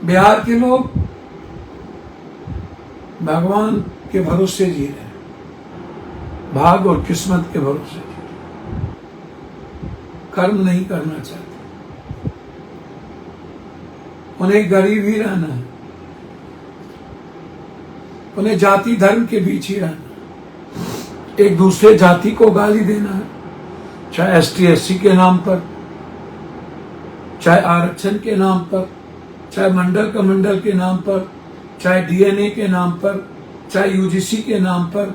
बिहार के लोग भगवान के भरोसे जी रहे हैं, भाग और किस्मत के भरोसे जी रहे हैं, कर्म नहीं करना चाहते। उन्हें गरीब ही रहना है, उन्हें जाति धर्म के बीच ही रहना है, एक दूसरे जाति को गाली देना है, चाहे एसटी एससी के नाम पर, चाहे आरक्षण के नाम पर, चाहे मंडल कमंडल के नाम पर, चाहे डीएनए के नाम पर, चाहे यूजीसी के नाम पर,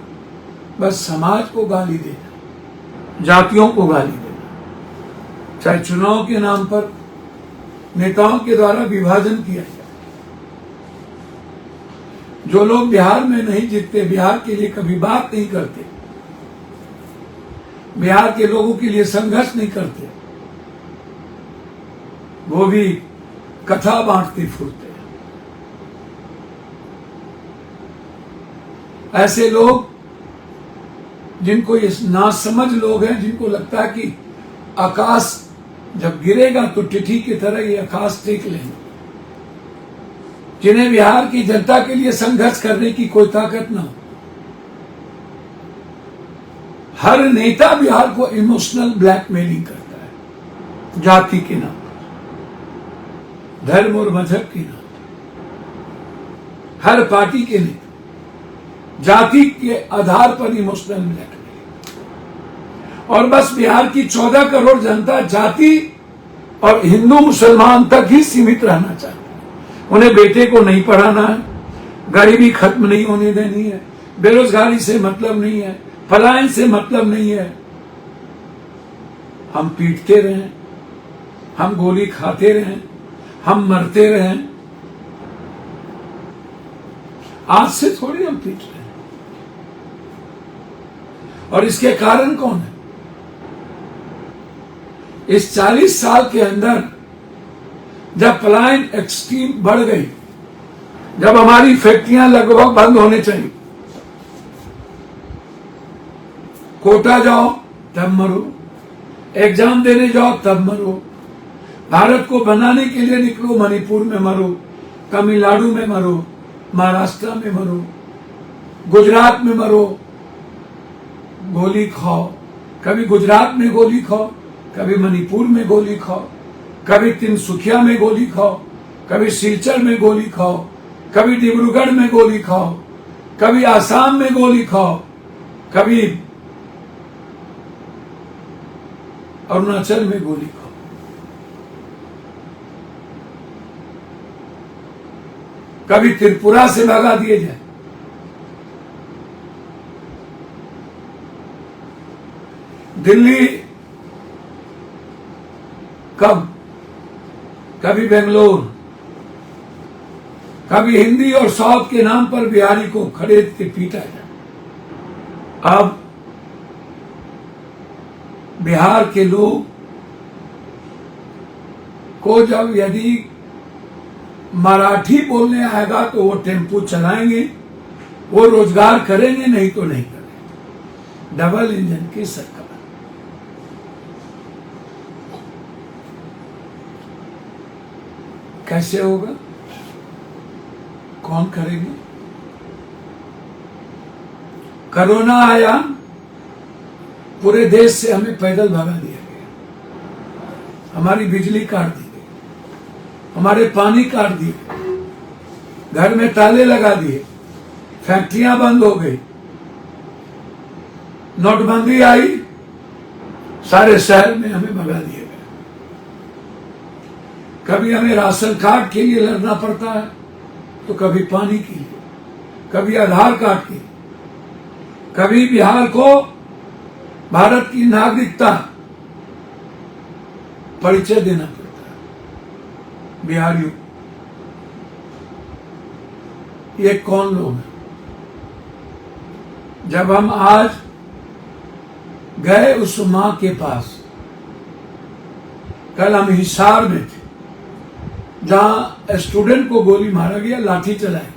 बस समाज को गाली देना, जातियों को गाली देना, चाहे चुनाव के नाम पर नेताओं के द्वारा विभाजन किया जाए। जो लोग बिहार में नहीं जीतते, बिहार के लिए कभी बात नहीं करते, बिहार के लोगों के लिए संघर्ष नहीं करते, वो भी कथा बांटते फूटते। ऐसे लोग जिनको ये नासमझ लोग हैं, जिनको लगता है कि आकाश जब गिरेगा तो टिठी की तरह ये आकाश टेक लेंगे, जिन्हें बिहार की जनता के लिए संघर्ष करने की कोई ताकत ना हो। हर नेता बिहार को इमोशनल ब्लैकमेलिंग करता है, जाति के नाम पर, धर्म और मजहब के नाम पर। हर पार्टी के नेता जाति के आधार पर इमोशनल ब्लैकमेलिंग, और बस बिहार की 14 करोड़ जनता जाति और हिंदू मुसलमान तक ही सीमित रहना चाहती है। उन्हें बेटे को नहीं पढ़ाना है, गरीबी खत्म नहीं होने देनी है, बेरोजगारी से मतलब नहीं है, पलायन से मतलब नहीं है। हम पीटते रहें, हम गोली खाते रहें, हम मरते रहें, आज से थोड़ी हम पीट रहे हैं। और इसके कारण कौन है? इस 40 साल के अंदर जब पलायन एक्सट्रीम बढ़ गई, जब हमारी फैक्ट्रियां लगभग बंद होने चाहिए, कोटा जाओ तब मरो, एग्जाम देने जाओ तब मरो, भारत को बनाने के लिए निकलो, मणिपुर में मरो, तमिलनाडु में मरो, महाराष्ट्र में मरो, गुजरात में मरो, गोली खाओ, कभी गुजरात में गोली खाओ, कभी मणिपुर में गोली खाओ, कभी तिनसुकिया में गोली खाओ, कभी सिलचर में गोली खाओ, कभी डिब्रूगढ़ में गोली खाओ, कभी आसाम में गोली खाओ, कभी अरुणाचल में गोली खाओ। कभी त्रिपुरा से भगा दिए जाए, दिल्ली, कभी बेंगलोर, कभी हिंदी और साउथ के नाम पर बिहारी को खरीद के पीटा जाए। अब बिहार के लोग को जब यदि मराठी बोलने आएगा तो वो टेम्पो चलाएंगे, वो रोजगार करेंगे, नहीं तो नहीं करेंगे। डबल इंजन की सरकार। कैसे होगा? कौन करेंगे? कोरोना आया, पूरे देश से हमें पैदल भगा दिया गया, हमारी बिजली काट दी गई, हमारे पानी काट दिए, घर में ताले लगा दिए, फैक्ट्रियां बंद हो गई, नोटबंदी आई, सारे शहर में हमें भगा दिया गया। कभी हमें राशन कार्ड के लिए लड़ना पड़ता है, तो कभी पानी के लिए, कभी आधार कार्ड के लिए, कभी बिहार को भारत की नागरिकता परिचय देना पड़ता है। बिहारियों, ये कौन लोग हैं? जब हम आज गए उस मां के पास, कल हम हिसार में थे, जहां स्टूडेंट को गोली मारा गया, लाठी चलाया गया।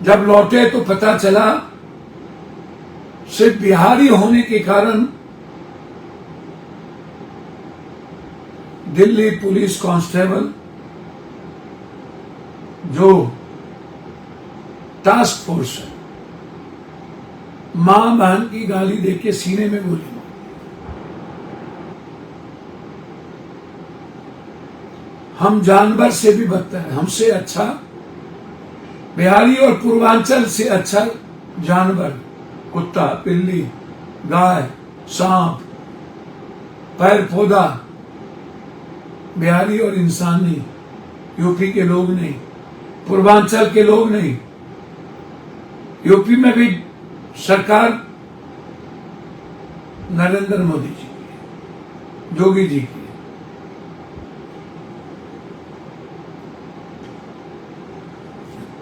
जब लौटे तो पता चला सिर्फ बिहारी होने के कारण दिल्ली पुलिस कांस्टेबल जो टास्क फोर्स है, मां बहन की गाली देके सीने में गोली मार। हम जानवर से भी बदतर हैं। हमसे अच्छा बिहारी और पूर्वांचल से अच्छा जानवर, कुत्ता, बिल्ली, गाय, सांप, पैर पौधा, बिहारी और इंसान नहीं, यूपी के लोग नहीं, पूर्वांचल के लोग नहीं। यूपी में भी सरकार नरेंद्र मोदी जी की, योगी जी की।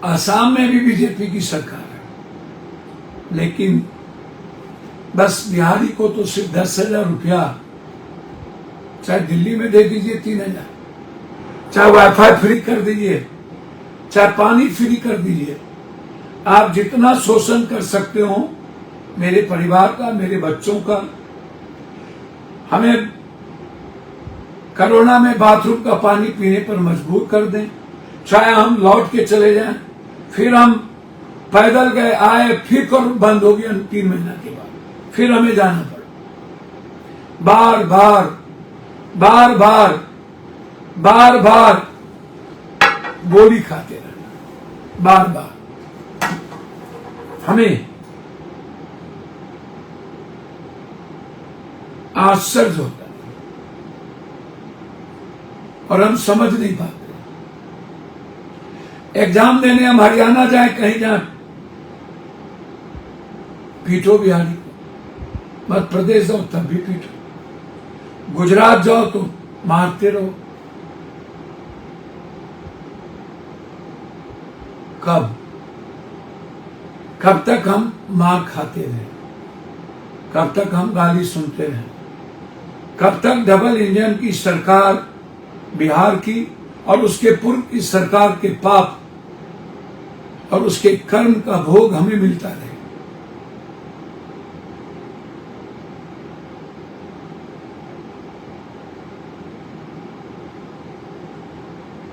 आसाम में भी बीजेपी की सरकार है, लेकिन बस बिहारी को तो सिर्फ 10,000 रुपया, चाहे दिल्ली में दे दीजिए 3,000, चाहे वाईफाई फ्री कर दीजिए, चाहे पानी फ्री कर दीजिए। आप जितना शोषण कर सकते हो मेरे परिवार का, मेरे बच्चों का। हमें कोरोना में बाथरूम का पानी पीने पर मजबूर कर दें, चाहे हम लौट के चले जाएं, फिर हम पैदल गए आए, फिर बंद हो गया 3 महीना के बाद, फिर हमें जाना पड़ा। बार बार बार बार बार बार गोली खाते रहना, बार बार। हमें आश्चर्य होता है और हम समझ नहीं पाते। एग्जाम देने हम हरियाणा जाए, कहीं जाए, पीटो बिहारी को। मध्य प्रदेश जाओ तब भी पीटो, गुजरात जाओ तो मारते रहो। कब तक हम मार खाते रहे? कब तक हम गाली सुनते रहे? कब तक डबल इंजन की सरकार बिहार की और उसके पूर्व की सरकार के पाप और उसके कर्म का भोग हमें मिलता रहे?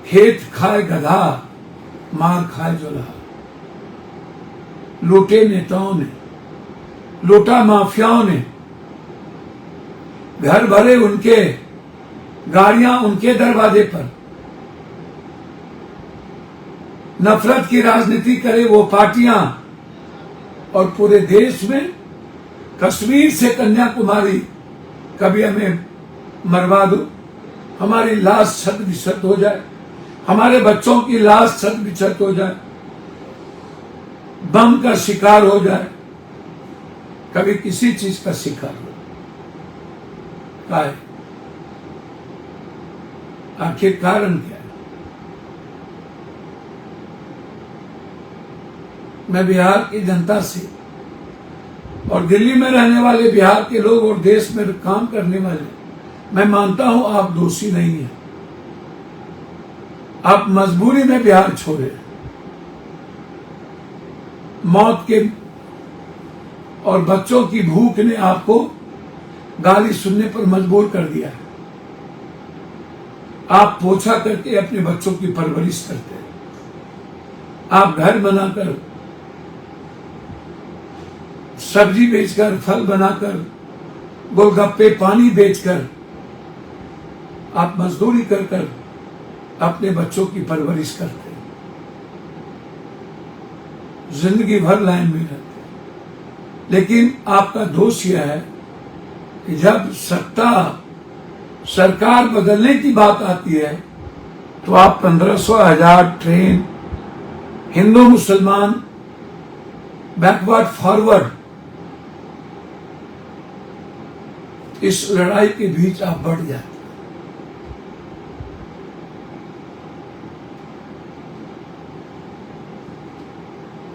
खेत खाए गधा, मार खाए जुल्हा। लूटे नेताओं ने, लूटा माफियाओं ने, घर भरे उनके, गाड़ियां उनके दरवाजे पर। नफरत की राजनीति करे वो पार्टियां, और पूरे देश में कश्मीर से कन्याकुमारी कभी हमें मरवा दो, हमारी लाश छत बिछत हो जाए, हमारे बच्चों की लाश छत बिछत हो जाए, बम का शिकार हो जाए, कभी किसी चीज का शिकार हो जाए। आखिर कारण क्या है? मैं बिहार की जनता से और दिल्ली में रहने वाले बिहार के लोग और देश में काम करने वाले, मैं मानता हूं आप दोषी नहीं हैं। आप मजबूरी में बिहार छोड़े, मौत के और बच्चों की भूख ने आपको गाली सुनने पर मजबूर कर दिया है। आप पोछा करके अपने बच्चों की परवरिश करते हैं, आप घर बनाकर, सब्जी बेचकर, फल बनाकर, गोलगप्पे, पानी बेचकर, आप मजदूरी कर कर अपने बच्चों की परवरिश करते हैं, जिंदगी भर लाइन में रहते हैं। लेकिन आपका दोष यह है कि जब सरकार बदलने की बात आती है तो आप 1500 1000 ट्रेन, हिंदू मुसलमान, बैकवर्ड फॉरवर्ड, इस लड़ाई के बीच आप बढ़ जाते हैं।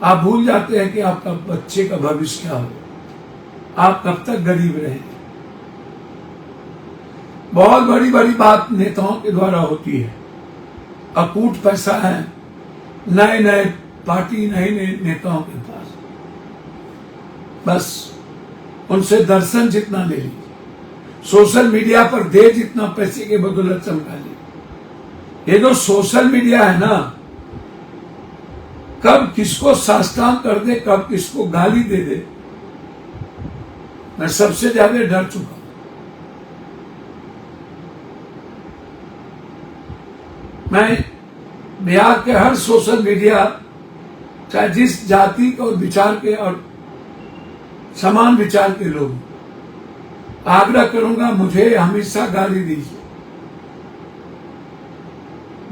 आप भूल जाते हैं कि आपका बच्चे का भविष्य क्या हो, आप कब तक गरीब रहेंगे। बहुत बड़ी बड़ी बात नेताओं के द्वारा होती है, अकूट पैसा है, नए नए पार्टी, नए नए नेताओं के पास, बस उनसे दर्शन जितना ले लीजिए, सोशल मीडिया पर देश इतना पैसे के बदौलत चमका ली। ये जो सोशल मीडिया है ना, कब किसको साष्टांग कर दे, कब किसको गाली दे दे, मैं सबसे ज्यादा डर चुका हूं। मैं बिहार के हर सोशल मीडिया, चाहे जिस जाति और विचार के और समान विचार के लोग, आग्रह करूंगा मुझे हमेशा गाली दीजिए,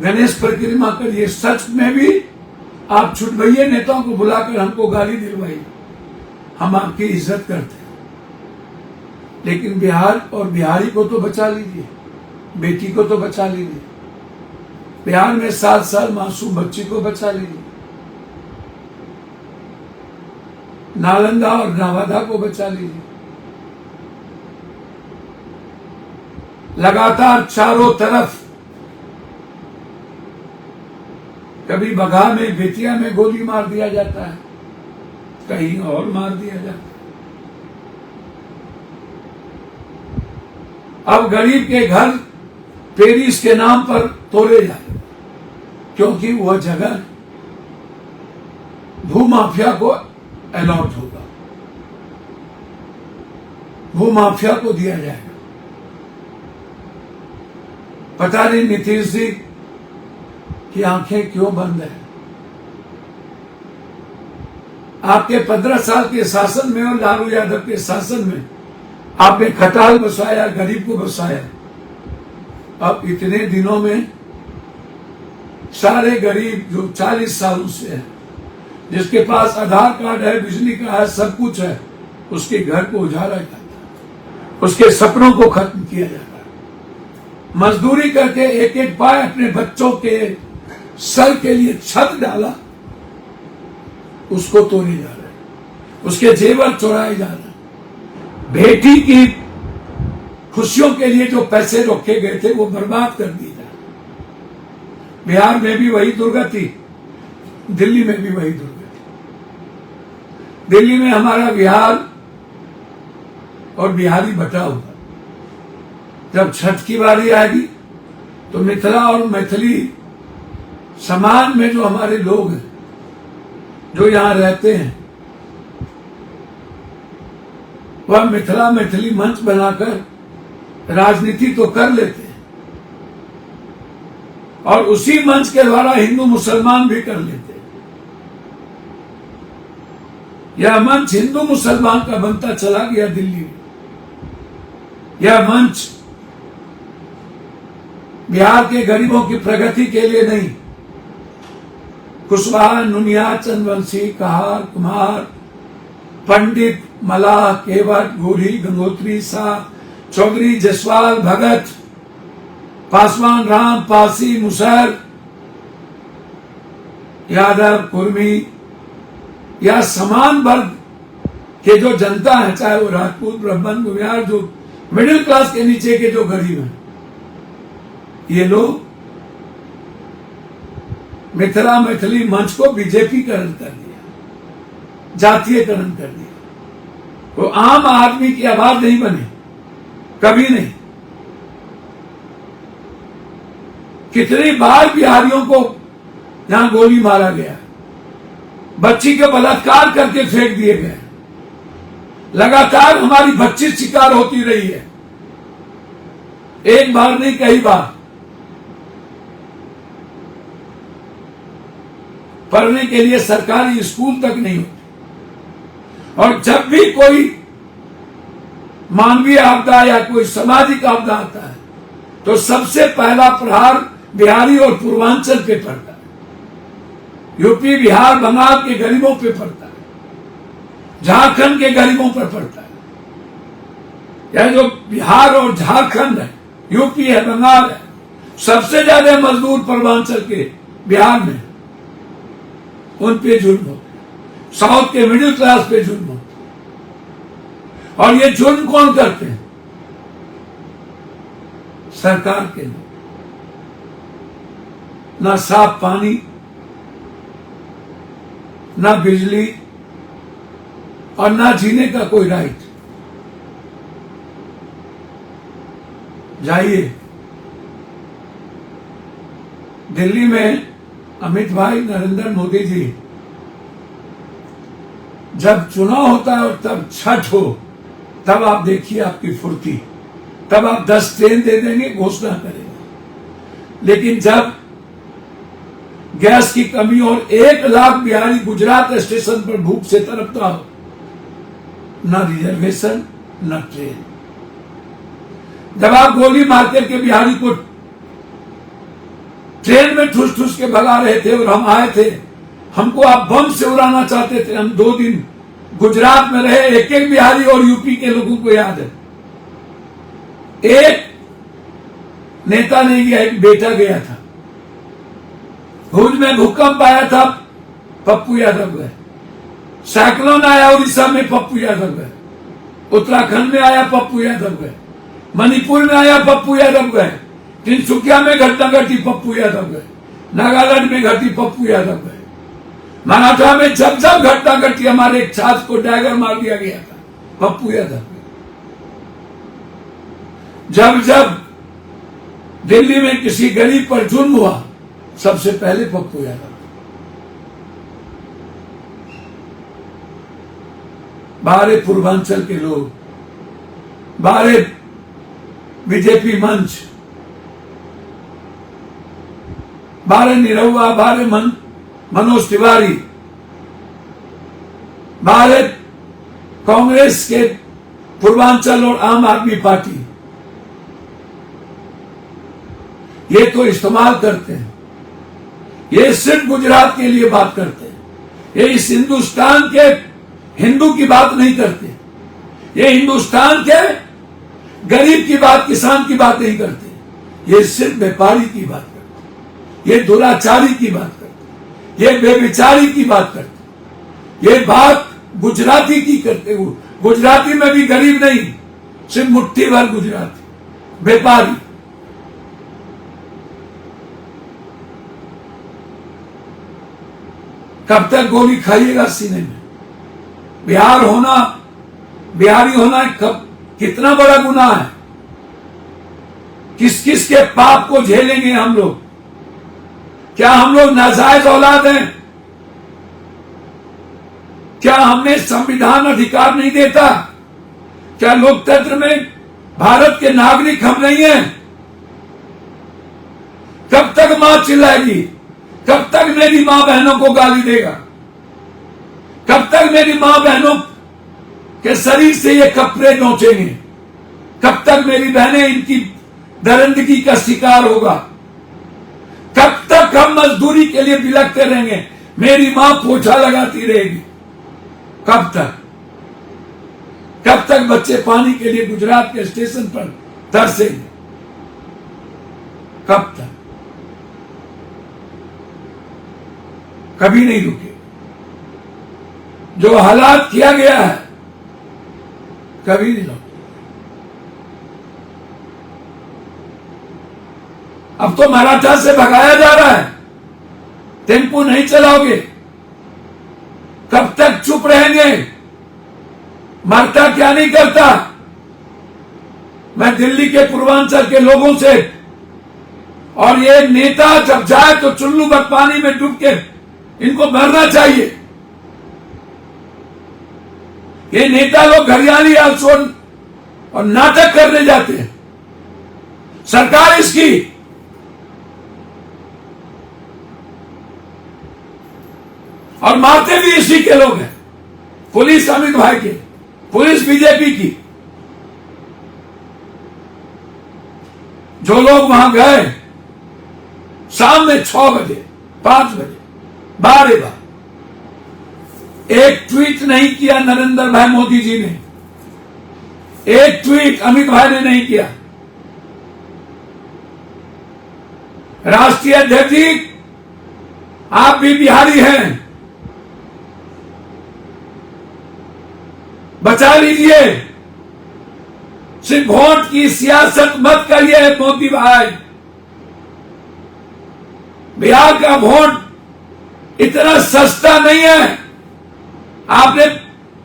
गणेश परिक्रमा करिए, सच में भी आप छुटभइये नेताओं को बुलाकर हमको गाली दिलवाइए, हम आपकी इज्जत करते हैं। लेकिन बिहार और बिहारी को तो बचा लीजिए, बेटी को तो बचा लीजिए, बिहार में 7 साल मासूम बच्ची को बचा लीजिए, नालंदा और नवादा को बचा लीजिए। लगातार चारों तरफ, कभी बगहा में, बेतिया में गोली मार दिया जाता है, कहीं और मार दिया जाता है। अब गरीब के घर पेरिस के नाम पर तोड़े जाए, क्योंकि वह जगह भूमाफिया को अलॉट होगा, भूमाफिया को दिया जाएगा। पता नहीं नीतीश जी की आंखें क्यों बंद है। आपके 15 साल के शासन में और लालू यादव के शासन में आपने खटाल बसाया, गरीब को बसाया। अब इतने दिनों में सारे गरीब जो 40 सालों से है, जिसके पास आधार कार्ड है, बिजली का है, सब कुछ है, उसके घर को उजाड़ा जाता है, उसके सपनों को खत्म किया जाता है। मजदूरी करके एक एक पाए अपने बच्चों के सर के लिए छत डाला, उसको तोड़े जा रहे हैं, उसके जेवर चुराए जा रहे हैं। बेटी की खुशियों के लिए जो पैसे रखे गए थे वो बर्बाद कर दिए जा रहे। बिहार में भी वही दुर्गति, दिल्ली में भी वही दुर्गति। दिल्ली में हमारा बिहार और बिहारी बटा हुआ। जब छठ की बारी आएगी तो मिथिला और मैथिली समाज में जो हमारे लोग हैं, जो यहां रहते हैं, वह मिथिला मैथिली मंच बनाकर राजनीति तो कर लेते हैं और उसी मंच के द्वारा हिंदू मुसलमान भी कर लेते हैं। यह मंच हिंदू मुसलमान का बनता चला गया दिल्ली में। यह मंच बिहार के गरीबों की प्रगति के लिए नहीं, कुशवाहा, नुनिया, चंद्रवंशी, कहार, कुमार, पंडित, मलाह, केवट, गोरी, गंगोत्री, शाह, चौधरी, जसवाल, भगत, पासवान, राम, पासी, मुसहर, यादव, कुर्मी, या समान वर्ग के जो जनता है, चाहे वो राजपूत, ब्राह्मण, गुर्जर, जो मिडिल क्लास के नीचे के जो गरीब हैं, ये लोग मिथिला मैथिली मंच को बीजेपीकरण कर दिया, जातीयकरण कर दिया। वो आम आदमी की आवाज नहीं बने, कभी नहीं। कितनी बार बिहारियों को यहां गोली मारा गया, बच्ची का बलात्कार करके फेंक दिए गए, लगातार हमारी बच्ची शिकार होती रही है, एक बार नहीं कई बार। पढ़ने के लिए सरकारी स्कूल तक नहीं होती, और जब भी कोई मानवीय आपदा या कोई सामाजिक आपदा आता है तो सबसे पहला प्रहार बिहारी और पूर्वांचल पे पड़ता है। यूपी, बिहार, बंगाल के गरीबों पे पड़ता है, झारखंड के गरीबों पर पड़ता है। यह जो बिहार और झारखंड है, यूपी है, बंगाल है, सबसे ज्यादा मजदूर पूर्वांचल के बिहार में, उन पे जुल्म हो, साउथ के मिडिल क्लास पे जुल्म हो। और ये जुल्म कौन करते हैं? सरकार के लोग। ना साफ पानी, ना बिजली, और ना जीने का कोई राइट। जाइए, दिल्ली में अमित भाई, नरेंद्र मोदी जी, जब चुनाव होता है और तब छठ हो, तब आप देखिए आपकी फुर्ती, तब आप 10 ट्रेन दे देंगे, घोषणा करेंगे। लेकिन जब गैस की कमी और 1 लाख बिहारी गुजरात स्टेशन पर भूख से तड़पता हो, न रिजर्वेशन न ट्रेन। जब आप गोली मार के बिहारी को ट्रेन में ठूस ठूस के भगा रहे थे और हम आए थे, हमको आप बम से उड़ाना चाहते थे। हम 2 दिन गुजरात में रहे, एक एक बिहारी और यूपी के लोगों को याद है। एक नेता नहीं गया, एक बेटा गया था। भुज में भूकंप आया था, पप्पू यादव गए। साइक्लोन आया उड़ीसा में, पप्पू यादव गए। उत्तराखंड में आया, पप्पू यादव गए। मणिपुर में आया, पप्पू यादव गए। तिनसुकिया में घटना घटी, पप्पू यादव गए। नागालैंड में घटी, पप्पू यादव गए। मराठा में जब जब घटना घटी, हमारे एक छात्र को डैगर मार दिया गया था, पप्पू यादव गए। जब जब दिल्ली में किसी गरीब पर जुल्म हुआ, सबसे पहले पप्पू यादव। बाहर पूर्वांचल के लोग, बाहर बीजेपी मंच, बाहर निरहुआ, बाहर मनोज तिवारी, बाहर कांग्रेस के पूर्वांचल और आम आदमी पार्टी, ये तो इस्तेमाल करते हैं। ये सिर्फ गुजरात के लिए बात करते हैं। ये इस हिंदुस्तान के हिंदू की बात नहीं करते। ये हिंदुस्तान के गरीब की बात, किसान की बात नहीं करते। ये सिर्फ व्यापारी की बात करते, ये दुराचारी की बात करते, ये बेविचारी की बात करते। ये बात गुजराती की करते हुए, गुजराती में भी गरीब नहीं, सिर्फ मुट्ठी भर गुजराती व्यापारी। कब तक गोली खाइएगा सीने में? बिहारी होना कब, कितना बड़ा गुनाह है। किस किस के पाप को झेलेंगे हम लोग? क्या हम लोग नाजायज औलाद हैं? क्या हमें संविधान अधिकार नहीं देता? क्या लोकतंत्र में भारत के नागरिक हम नहीं हैं? कब तक मां चिल्लाएगी? कब तक मेरी मां बहनों को गाली देगा? कब तक मेरी मां बहनों के शरीर से ये कपड़े नोचेंगे? कब तक मेरी बहनें इनकी दरिंदगी का शिकार होगा? कब तक हम मजदूरी के लिए बिलखते रहेंगे? मेरी मां पोछा लगाती रहेगी? कब तक? कब तक बच्चे पानी के लिए गुजरात के स्टेशन पर तरसेंगे? कब तक? कभी नहीं रुके। जो हालात किया गया है, कभी नहीं रुके। अब तो मराठा से भगाया जा रहा है, टेम्पो नहीं चलाओगे। कब तक चुप रहेंगे? मरता क्या नहीं करता? मैं दिल्ली के पूर्वांचल के लोगों से, और ये नेता जब जाए तो चुल्लू भर पानी में डूब के इनको मरना चाहिए। ये नेता लोग घरियाली आलसोन और नाटक करने जाते हैं। सरकार इसकी और मारते भी इसी के लोग हैं। पुलिस अमित भाई के, पुलिस बीजेपी की। जो लोग वहां गए शाम में 6 बजे, 5 बजे, 12 बार, एक ट्वीट नहीं किया नरेंद्र भाई मोदी जी ने, एक ट्वीट अमित भाई ने नहीं किया। राष्ट्रीय अध्यक्ष जी, आप भी बिहारी हैं, बचा लीजिए। सिर्फ वोट की सियासत मत करिए मोदी भाई। बिहार का वोट इतना सस्ता नहीं है।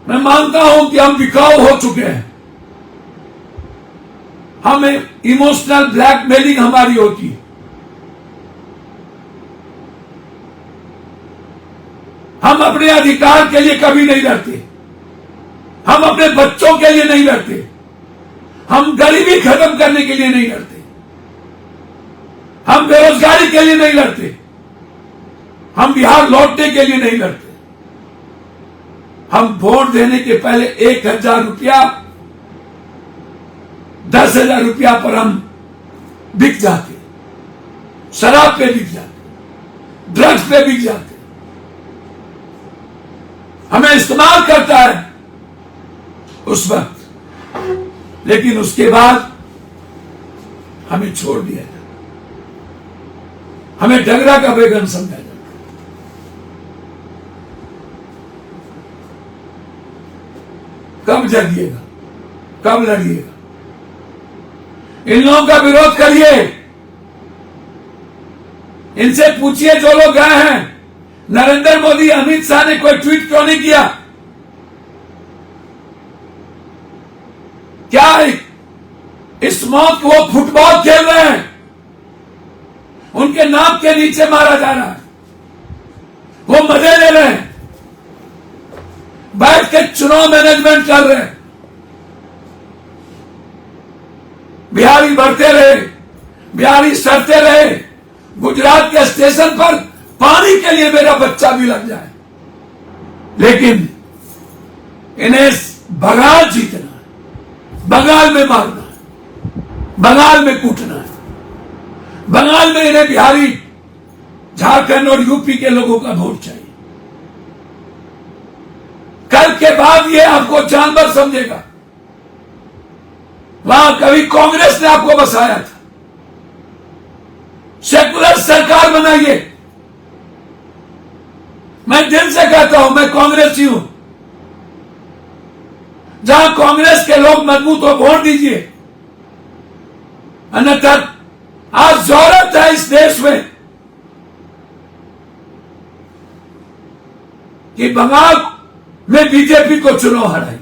मैं मानता हूं कि हम बिकाऊ हो चुके हैं। हमें इमोशनल ब्लैकमेलिंग हमारी होती है। हम अपने अधिकार के लिए कभी नहीं लड़ते, हम अपने बच्चों के लिए नहीं लड़ते, हम गरीबी खत्म करने के लिए नहीं लड़ते, हम बेरोजगारी के लिए नहीं लड़ते, हम बिहार लौटने के लिए नहीं लड़ते। हम वोट देने के पहले 1,000 रुपया, 10,000 रुपया पर हम बिक जाते, शराब पे बिक जाते, ड्रग्स पे बिक जाते। हमें इस्तेमाल करता है उस वक्त, लेकिन उसके बाद हमें छोड़ दिया जाता, हमें डगरा का बैगन समझा जाता। कब जगिएगा, कब लड़िएगा? इन लोगों का विरोध करिए, इनसे पूछिए जो लोग गए हैं। नरेंद्र मोदी, अमित शाह ने कोई ट्वीट क्यों नहीं किया? क्या इस मौत को वो फुटबॉल खेल रहे हैं? उनके नाक के नीचे मारा जा रहा है, वो मजे ले रहे हैं, बैठ के चुनाव मैनेजमेंट कर रहे हैं। बिहारी बढ़ते रहे, बिहारी सड़ते रहे, गुजरात के स्टेशन पर पानी के लिए मेरा बच्चा भी लग जाए, लेकिन इन्हें बंगाल जीतना है, बंगाल में मारना है, बंगाल में कूटना है, बंगाल में इन्हें बिहारी, झारखंड और यूपी के लोगों का वोट चाहिए। कल के बाद ये आपको जानवर समझेगा। वहां कभी कांग्रेस ने आपको बसाया था, सेकुलर सरकार बनाइए। मैं दिल से कहता हूं, मैं कांग्रेसी हूं। जहां कांग्रेस के लोग मजबूत हो, वोट दीजिए, अन्यथा आज जरूरत है इस देश में कि बंगाल में बीजेपी को चुनाव हराई।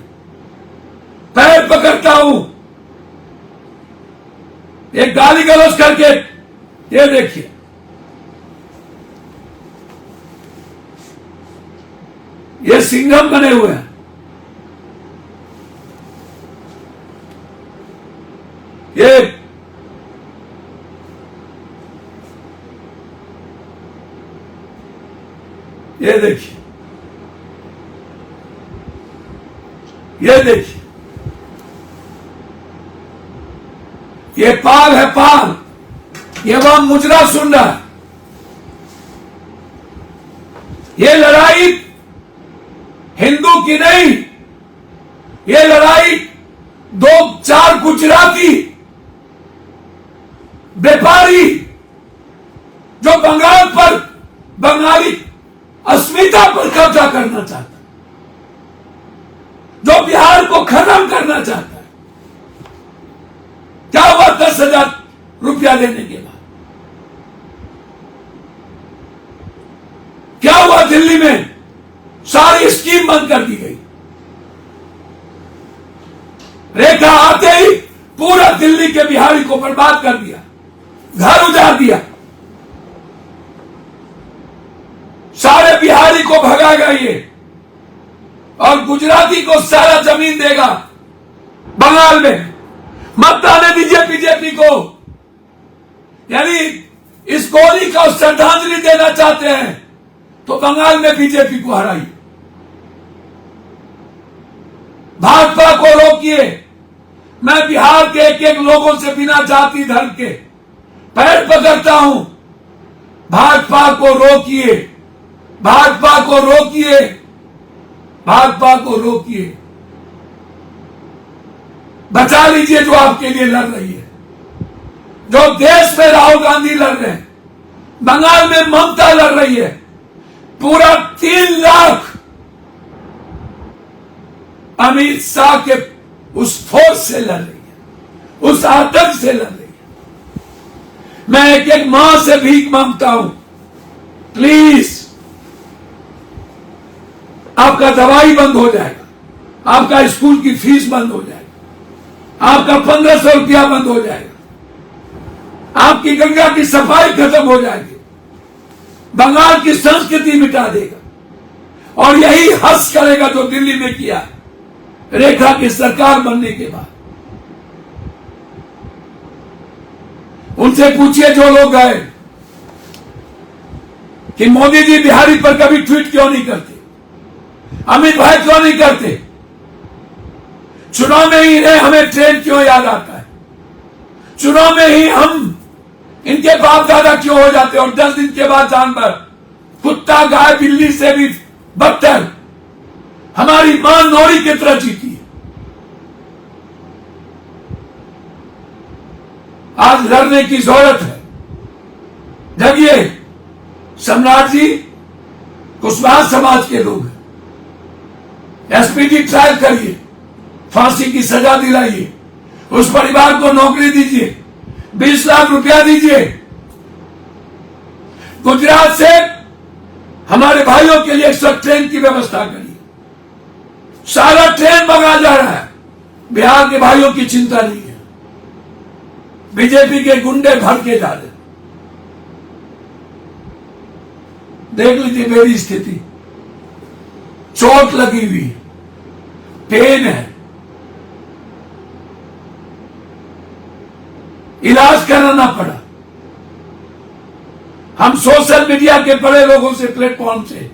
पैर पकड़ता हूं, एक गाली गलौज करके, ये देखिए, ये सिंघम बने हुए हैं। ये देखिए, ये देखिए, ये पाल है, पाल। ये वहां मुजरा सुन रहा है। ये लड़ाई हिंदू की नहीं, ये लड़ाई 2-4 गुजराती व्यापारी जो बंगाल पर, बंगाली अस्मिता पर कब्जा करना चाहता है, जो बिहार को खत्म करना चाहता है। क्या हुआ 10,000 रुपया देने के बाद? क्या हुआ दिल्ली में? सारी स्कीम बंद कर दी गई। रेखा आते ही पूरा दिल्ली के बिहारी को बर्बाद कर दिया, घर उजाड़ दिया, सारे बिहारी को भगाएगा ये, और गुजराती को सारा जमीन देगा बंगाल में। मत आने दीजिए बीजेपी को। यानी इस गोली को श्रद्धांजलि देना चाहते हैं तो बंगाल में बीजेपी को हराइए, भाजपा को रोकिए। मैं बिहार के एक-एक लोगों से बिना जाति धर्म के पैर पकड़ता हूं, भाजपा को रोकिए, भाजपा को रोकिए, भाजपा को रोकिए। बचा लीजिए जो आपके लिए लड़ रही है, जो देश में राहुल गांधी लड़ रहे हैं, बंगाल में ममता लड़ रही है, पूरा 3 लाख अमित शाह के उस फोर्स से लड़ रही है, उस आतंक से लड़ रही है। मैं एक-एक मां से भीख मांगता हूं, प्लीज, आपका दवाई बंद हो जाएगा, आपका स्कूल की फीस बंद हो जाएगी, आपका 1500 रुपया बंद हो जाएगा, आपकी गंगा की सफाई खत्म हो जाएगी, बंगाल की संस्कृति मिटा देगा। और यही हंस करेगा जो दिल्ली में किया रेखा की सरकार बनने के बाद। उनसे पूछिए जो लोग गए कि मोदी जी बिहारी पर कभी ट्वीट क्यों नहीं करते, अमित भाई क्यों नहीं करते, चुनाव में ही इन्हें हमें ट्रेन क्यों याद आता है, चुनाव में ही हम इनके बाप दादा क्यों हो जाते, और 10 दिन के बाद जानवर, कुत्ता, गाय, बिल्ली से भी बदतर हमारी मां नौरी की तरह जीती है। आज लड़ने की जरूरत है, जगिए। सम्राट जी कुशवाहा समाज के लोग हैं, एसपीटी ट्रायल करिए, फांसी की सजा दिलाइए, उस परिवार को नौकरी दीजिए, 20 लाख रुपया दीजिए। गुजरात से हमारे भाइयों के लिए 100 ट्रेन की व्यवस्था करिए। सारा ट्रेन मंगा जा रहा है, बिहार के भाइयों की चिंता नहीं है। बीजेपी के गुंडे भर के जा रहे, देख लीजिए मेरी स्थिति, चोट लगी हुई, पेन है, इलाज कराना पड़ा। हम सोशल मीडिया के बड़े लोगों से, प्लेटफॉर्म से,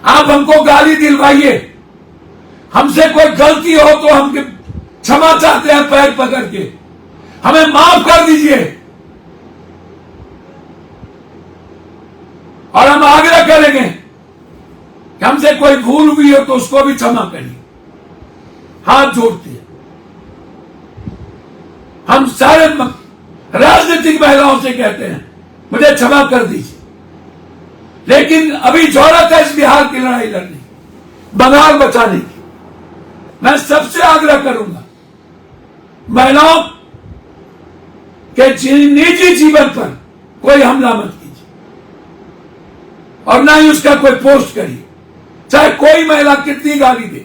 आप हमको गाली दिलवाइए, हमसे कोई गलती हो तो हम क्षमा चाहते हैं, पैर पकड़ के हमें माफ कर दीजिए। और हम आग्रह करेंगे कि हमसे कोई भूल हुई हो तो उसको भी क्षमा करिए, हाथ जोड़ते हैं। हम सारे राजनीतिक महिलाओं से कहते हैं मुझे क्षमा कर दीजिए, लेकिन अभी जरूरत है इस बिहार की लड़ाई लड़ने, बंगाल बचाने की। मैं सबसे आग्रह करूंगा, महिलाओं के निजी जीवन पर कोई हमला मत कीजिए और ना ही उसका कोई पोस्ट करिए, चाहे कोई महिला कितनी गाली दे।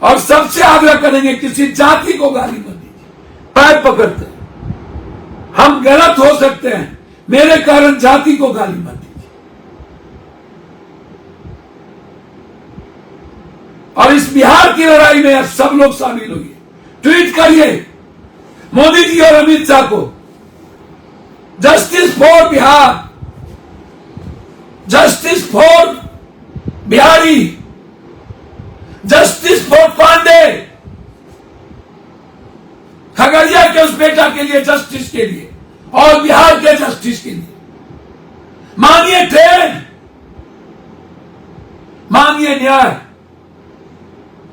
और सबसे आग्रह करेंगे किसी जाति को गाली मत दीजिए, पैर पकड़ते हैं। हम गलत हो सकते हैं, मेरे कारण जाति को गाली मत दीजिए। और इस बिहार की लड़ाई में अब सब लोग शामिल होइए, ट्वीट करिए मोदी जी और अमित शाह को, justice for Bihar, justice for Bihari, justice for Pandey, Khagaria के उस बेटा के लिए जस्टिस के लिए और बिहार के जस्टिस के लिए। मांगिए ट्रेन, मांगिए न्याय,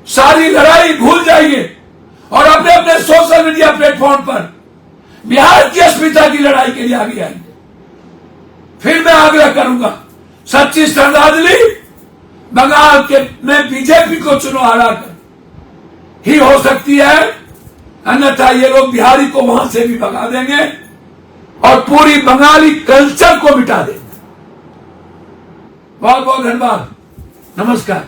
सारी लड़ाई भूल जाइए और अपने अपने सोशल मीडिया प्लेटफॉर्म पर बिहार की अस्मिता की लड़ाई के लिए आगे आएंगे। फिर मैं आग्रह करूंगा, सच्ची श्रद्धांजलि बंगाल के में बीजेपी को चुनाव हराकर ही हो सकती है, अन्यथा ये लोग बिहारी को वहां से भी भगा देंगे और पूरी बंगाली कल्चर को मिटा देंगे। बहुत बहुत धन्यवाद, नमस्कार।